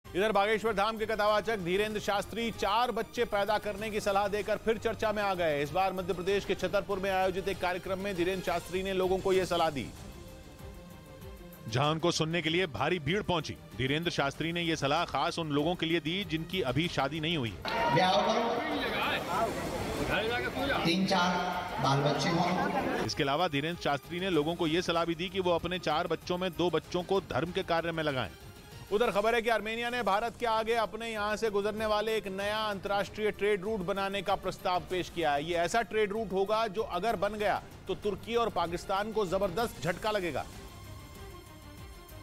इधर बागेश्वर धाम के कथावाचक धीरेन्द्र शास्त्री 4 बच्चे पैदा करने की सलाह देकर फिर चर्चा में आ गए। इस बार मध्य प्रदेश के छतरपुर में आयोजित एक कार्यक्रम में धीरेन्द्र शास्त्री ने लोगों को यह सलाह दी, जहां उनको सुनने के लिए भारी भीड़ पहुंची। धीरेन्द्र शास्त्री ने यह सलाह खास उन लोगों के लिए दी जिनकी अभी शादी नहीं हुई, 3-4 बाल बच्चे हों। इसके अलावा धीरेन्द्र शास्त्री ने लोगों को यह सलाह भी दी कि वो अपने 4 बच्चों में 2 बच्चों को धर्म के कार्य में लगाएं। उधर खबर है कि आर्मेनिया ने भारत के आगे अपने यहां से गुजरने वाले एक नया अंतर्राष्ट्रीय ट्रेड रूट बनाने का प्रस्ताव पेश किया है। ये ऐसा ट्रेड रूट होगा जो अगर बन गया तो तुर्की और पाकिस्तान को जबरदस्त झटका लगेगा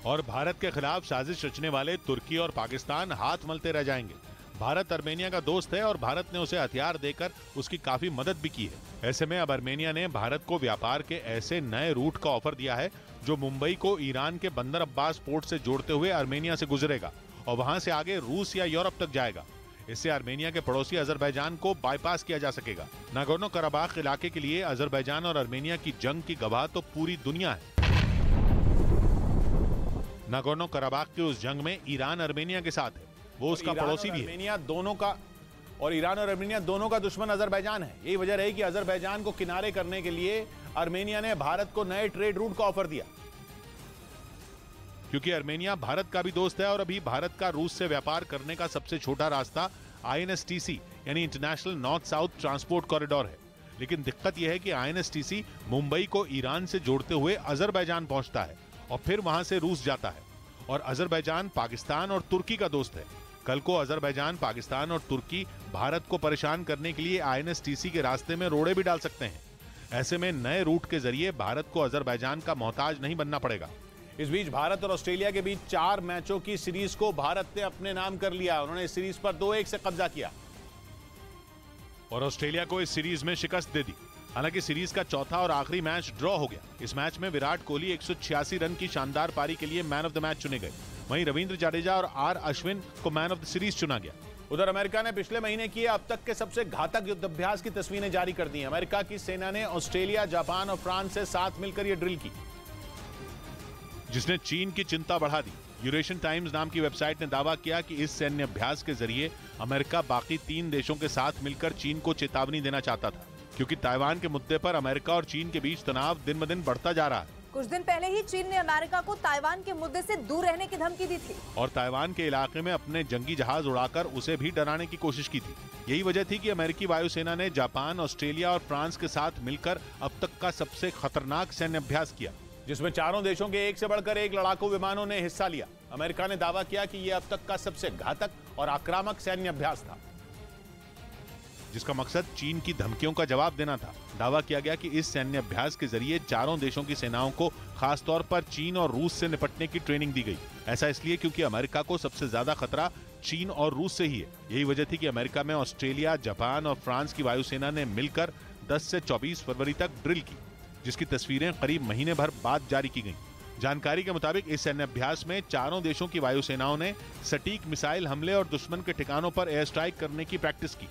और भारत के खिलाफ साजिश रचने वाले तुर्की और पाकिस्तान हाथ मलते रह जाएंगे। भारत आर्मेनिया का दोस्त है और भारत ने उसे हथियार देकर उसकी काफी मदद भी की है। ऐसे में अब आर्मेनिया ने भारत को व्यापार के ऐसे नए रूट का ऑफर दिया है जो मुंबई को ईरान के बंदर अब्बास पोर्ट से जोड़ते हुए आर्मेनिया से गुजरेगा और वहां से आगे रूस या यूरोप तक जाएगा। इससे आर्मेनिया के पड़ोसी अजरबैजान को बाईपास किया जा सकेगा। नागोर्नो कराबाख इलाके के लिए अजरबैजान और आर्मेनिया की जंग की गवाह तो पूरी दुनिया है। नागोर्नो कराबाख की उस जंग में ईरान आर्मेनिया के साथ है, वो उसका पड़ोसी भी है। दोनों का और ईरान और आर्मेनिया दोनों का दुश्मन अजरबैजान है। यही वजह रही कि अजरबैजान को किनारे करने के लिए आर्मेनिया ने भारत को नए ट्रेड रूट का ऑफर दिया, क्योंकि आर्मेनिया भारत का भी दोस्त है और अभी भारत का रूस से व्यापार करने का सबसे छोटा रास्ता INSTC यानी international north south transport corridor है। लेकिन दिक्कत यह है कि INSTC मुंबई को ईरान से जोड़ते हुए अजरबैजान पहुंचता है और फिर वहां से रूस जाता है और अजरबैजान पाकिस्तान और तुर्की का दोस्त है। कल को अजरबैजान, पाकिस्तान और तुर्की भारत को परेशान करने के लिए INSTC के रास्ते में रोड़े भी डाल सकते हैं। ऐसे में नए रूट के जरिए भारत को अजरबैजान का मोहताज नहीं बनना पड़ेगा। इस बीच भारत और ऑस्ट्रेलिया के बीच 4 मैचों की सीरीज को भारत ने अपने नाम कर लिया। उन्होंने इस सीरीज पर 2-1 से कब्जा किया और ऑस्ट्रेलिया को इस सीरीज में शिकस्त दे दी। हालांकि सीरीज का चौथा और आखिरी मैच ड्रॉ हो गया। इस मैच में विराट कोहली 186 रन की शानदार पारी के लिए मैन ऑफ द मैच चुने गए। वहीं रविंद्र जाडेजा और R अश्विन को मैन ऑफ द सीरीज चुना गया। उधर अमेरिका ने पिछले महीने किए अब तक के सबसे घातक युद्धाभ्यास की तस्वीरें जारी कर दी हैं। अमेरिका की सेना ने ऑस्ट्रेलिया, जापान और फ्रांस से साथ मिलकर यह ड्रिल की, जिसने चीन की चिंता बढ़ा दी। यूरेशियन टाइम्स नाम की वेबसाइट ने दावा किया कि इस सैन्य अभ्यास के जरिए अमेरिका बाकी 3 देशों के साथ मिलकर चीन को चेतावनी देना चाहता था, क्योंकि ताइवान के मुद्दे पर अमेरिका और चीन के बीच तनाव दिन ब दिन बढ़ता जा रहा है। कुछ दिन पहले ही चीन ने अमेरिका को ताइवान के मुद्दे से दूर रहने की धमकी दी थी और ताइवान के इलाके में अपने जंगी जहाज उड़ाकर उसे भी डराने की कोशिश की थी। यही वजह थी कि अमेरिकी वायुसेना ने जापान, ऑस्ट्रेलिया और फ्रांस के साथ मिलकर अब तक का सबसे खतरनाक सैन्य अभ्यास किया, जिसमें चारों देशों के एक से बढ़कर एक लड़ाकू विमानों ने हिस्सा लिया। अमेरिका ने दावा किया कि यह अब तक का सबसे घातक और आक्रामक सैन्य अभ्यास था, जिसका मकसद चीन की धमकियों का जवाब देना था। दावा किया गया कि इस सैन्य अभ्यास के जरिए चारों देशों की सेनाओं को खासतौर पर चीन और रूस से निपटने की ट्रेनिंग दी गई। ऐसा इसलिए क्योंकि अमेरिका को सबसे ज्यादा खतरा चीन और रूस से ही है। यही वजह थी कि अमेरिका में ऑस्ट्रेलिया, जापान और फ्रांस की वायुसेना ने मिलकर 10 से 24 फरवरी तक ड्रिल की, जिसकी तस्वीरें करीब महीने भर बाद जारी की गईं। जानकारी के मुताबिक इस सैन्य अभ्यास में चारों देशों की वायुसेनाओं ने सटीक मिसाइल हमले और दुश्मन के ठिकानों पर एयर स्ट्राइक करने की प्रैक्टिस की।